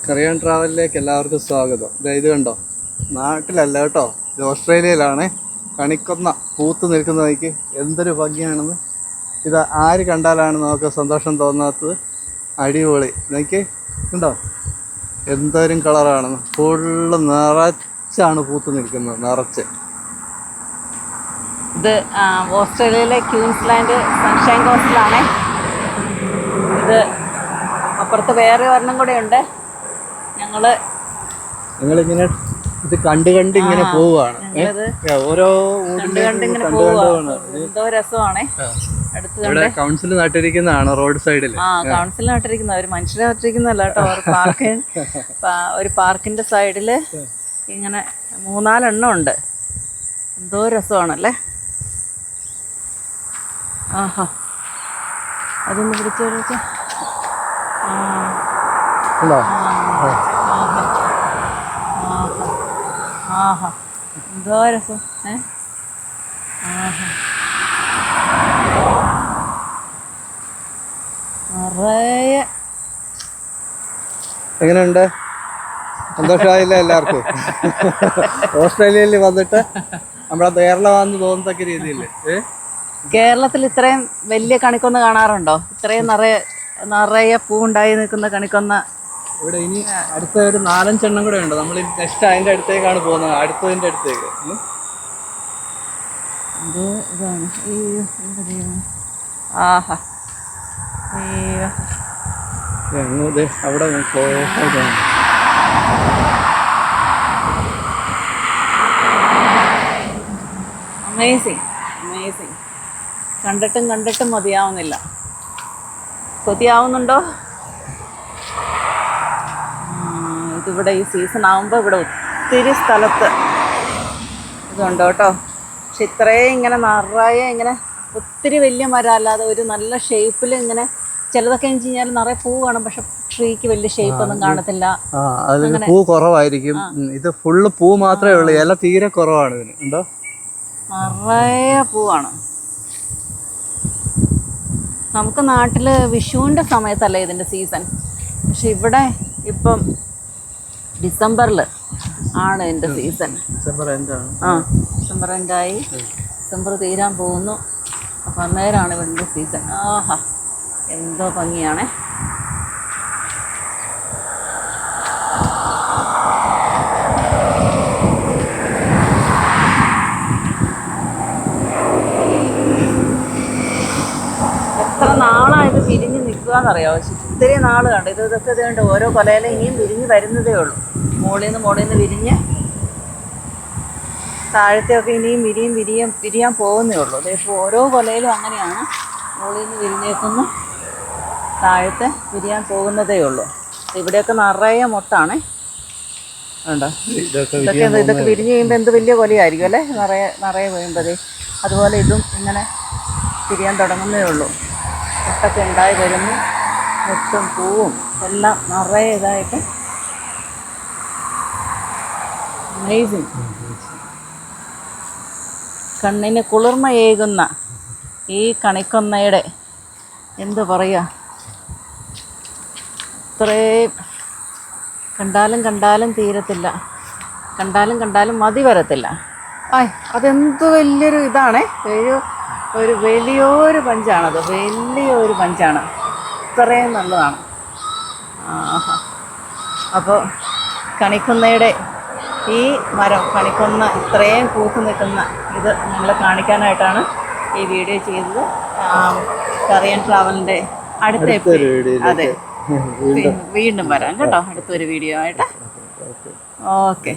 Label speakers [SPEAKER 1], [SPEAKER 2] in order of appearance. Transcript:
[SPEAKER 1] കറിയാൻ ട്രാവലിലേക്ക് എല്ലാവർക്കും സ്വാഗതം. ഇത് കണ്ടോ, നാട്ടിലല്ല കേട്ടോ, ഇത് ഓസ്ട്രേലിയയിലാണ്. കണിക്കൊന്ന പൂത്ത് നിൽക്കുന്നതിക്ക് എന്തൊരു ഭംഗിയാണെന്ന്. ഇത് ആര് കണ്ടാലാണ് നമുക്ക് സന്തോഷം തോന്നാത്തത്? അടിപൊളി. നോക്കി ഉണ്ടോ, എന്തോരം കളറാണെന്ന്. ഫുള്ള് നിറച്ചാണ് പൂത്ത് നിൽക്കുന്നത്, നിറച്ച്.
[SPEAKER 2] ഇത് ഓസ്ട്രേലിയയിലെ ക്യൂൻസ്ലാൻഡ് സൺഷൈൻ കോസ്റ്റിലാണ്. ഇത് അപ്പുറത്ത് വേറെ ഒരെണ്ണം കൂടെ ഉണ്ട്.
[SPEAKER 1] ഞങ്ങളിങ്ങനെ ഇത് കണ്ട് ഇങ്ങനെ പോവുകയാണ്. ഓരോ
[SPEAKER 2] എന്തോ രസമാണ്.
[SPEAKER 1] കൗൺസിൽ നട്ടിരിക്കുന്നതാണ് റോഡ് സൈഡിൽ.
[SPEAKER 2] കൗൺസിൽ നട്ടിരിക്കുന്ന ഒരു മനുഷ്യരെ നട്ടിരിക്കുന്നല്ല കേട്ടോ. ഒരു പാർക്കിന്റെ സൈഡില് ഇങ്ങനെ 3-4 എണ്ണം ഉണ്ട്. എന്തോ രസമാണല്ലേ. ആഹാ, അതൊന്ന് പിടിച്ച ആഹാ, എന്തോ രസം. നിറയെ.
[SPEAKER 1] എങ്ങനെയുണ്ട്? സന്തോഷമായില്ല എല്ലാവർക്കും? ഓസ്ട്രേലിയയിൽ വന്നിട്ട് നമ്മളെ കേരളമാണെന്ന് തോന്നത്തക്ക രീതിയിൽ.
[SPEAKER 2] കേരളത്തിൽ ഇത്രയും വലിയ കണിക്കൊന്ന കാണാറുണ്ടോ? ഇത്രയും നിറയെ പൂവുണ്ടായി നിൽക്കുന്ന കണിക്കൊന്ന
[SPEAKER 1] ഇവിടെ ഇനി അടുത്ത ഒരു 4-5 എണ്ണം കൂടെ ഉണ്ട്. നമ്മൾ നെക്സ്റ്റ് അതിൻ്റെ അടുത്തേക്കാണ് പോകുന്നത്, അടുത്തതിൻ്റെ അടുത്തേക്ക്.
[SPEAKER 2] ഇതാണ്. ആഹാ,
[SPEAKER 1] അവിടെ
[SPEAKER 2] അമേസിങ് അമേസിങ്. കണ്ടിട്ടും മതിയാവുന്നില്ല. കൊതിയാവുന്നുണ്ടോ? ഇതിവിടെ ഈ സീസൺ ആകുമ്പോൾ ഇവിടെ ഒത്തിരി സ്ഥലത്ത് ഇതുണ്ട് കേട്ടോ. പക്ഷെ ഇത്രയും ഇങ്ങനെ നിറയെ ഇങ്ങനെ ഒത്തിരി വലിയ മരം അല്ലാതെ ഒരു നല്ല ഷേപ്പിൽ ഇങ്ങനെ. ചിലതൊക്കെ എന്ന് വെച്ച് കഴിഞ്ഞാൽ നിറയെ പൂ കാണും, പക്ഷെ ട്രീക്ക് വലിയ ഷേപ്പ് ഒന്നും കാണത്തില്ല.
[SPEAKER 1] പൂ കുറവായിരിക്കും. ഇത് ഫുള്ള് പൂ മാത്രമേ ഉള്ളൂ, ഇല തീരെ കുറവാണ്. ഇതിന് ഉണ്ടോ,
[SPEAKER 2] നിറയെ പൂവാണ്. നമുക്ക് നാട്ടിൽ വിഷുവിൻ്റെ സമയത്തല്ലേ ഇതിൻ്റെ സീസൺ, പക്ഷെ ഇവിടെ ഇപ്പം ഡിസംബറിൽ ആണ് ഇതിൻ്റെ സീസൺ. ഡിസംബർ എൻഡായി, ഡിസംബർ തീരാൻ പോകുന്നു. അപ്പം അന്നേരമാണ് ഇതിൻ്റെ സീസൺ. ആഹാ, എന്തോ ഭംഗിയാണേ. എത്ര നാളായത് വിരിഞ്ഞ് നിൽക്കുകയെന്നറിയാമോ? ഒത്തിരി നാൾ കണ്ടു. ഇതൊക്കെ ഇതുകൊണ്ട് ഓരോ കൊലയിലും ഇനിയും വിരിഞ്ഞ് വരുന്നതേ ഉള്ളൂ. മുകളിൽ നിന്ന് വിരിഞ്ഞ് താഴത്തെയൊക്കെ ഇനിയും വിരിയാൻ പോകുന്നേ ഉള്ളൂ. അതേപോലെ ഓരോ കൊലയിലും അങ്ങനെയാണ്. മുകളിൽ നിന്ന് വിരിഞ്ഞേക്കുന്നു, താഴത്തെ വിരിയാൻ പോകുന്നതേ ഉള്ളൂ. ഇവിടെയൊക്കെ നിറയെ മൊട്ടാണ്. ഉണ്ടോ, ഇതൊക്കെ വിരിഞ്ഞ് കഴിയുമ്പോൾ എന്ത് വലിയ കൊലയായിരിക്കും അല്ലേ, നിറയെ വീഴുമ്പോഴേ. അതുപോലെ ഇതും ഇങ്ങനെ വിരിയാൻ തുടങ്ങുന്നേ ഉള്ളൂ. മുട്ടൊക്കെ ഉണ്ടായി വരുന്നു, മുട്ടും പൂവും എല്ലാം നിറയെ ഇതായിട്ട്. അമേസിങ്. കണ്ണിന് കുളിർമയേകുന്ന ഈ കണിക്കൊന്നയുടെ എന്തു പറയുക, ഇത്രയും കണ്ടാലും തീരത്തില്ല, കണ്ടാലും മതി വരത്തില്ല. അതെന്ത് വലിയൊരു ഇതാണ്. ഒരു വലിയൊരു പഞ്ചാണത്, വലിയൊരു പഞ്ചാണ്. ഇത്രയും നല്ലതാണ്. അപ്പോൾ കണിക്കൊന്നയുടെ ഈ മരം, കണിക്കൊന്ന ഇത്രയും പൂത്ത് നിൽക്കുന്ന ഇത് നിങ്ങളെ കാണിക്കാനായിട്ടാണ് ഈ വീഡിയോ ചെയ്തത്. കറിയൻ ട്രാവലിൻ്റെ അടുത്ത എപ്പിസോഡ്. അതെ, വീണ്ടും വരാം കേട്ടോ, അടുത്തൊരു വീഡിയോ ആയിട്ട്. ഓക്കെ.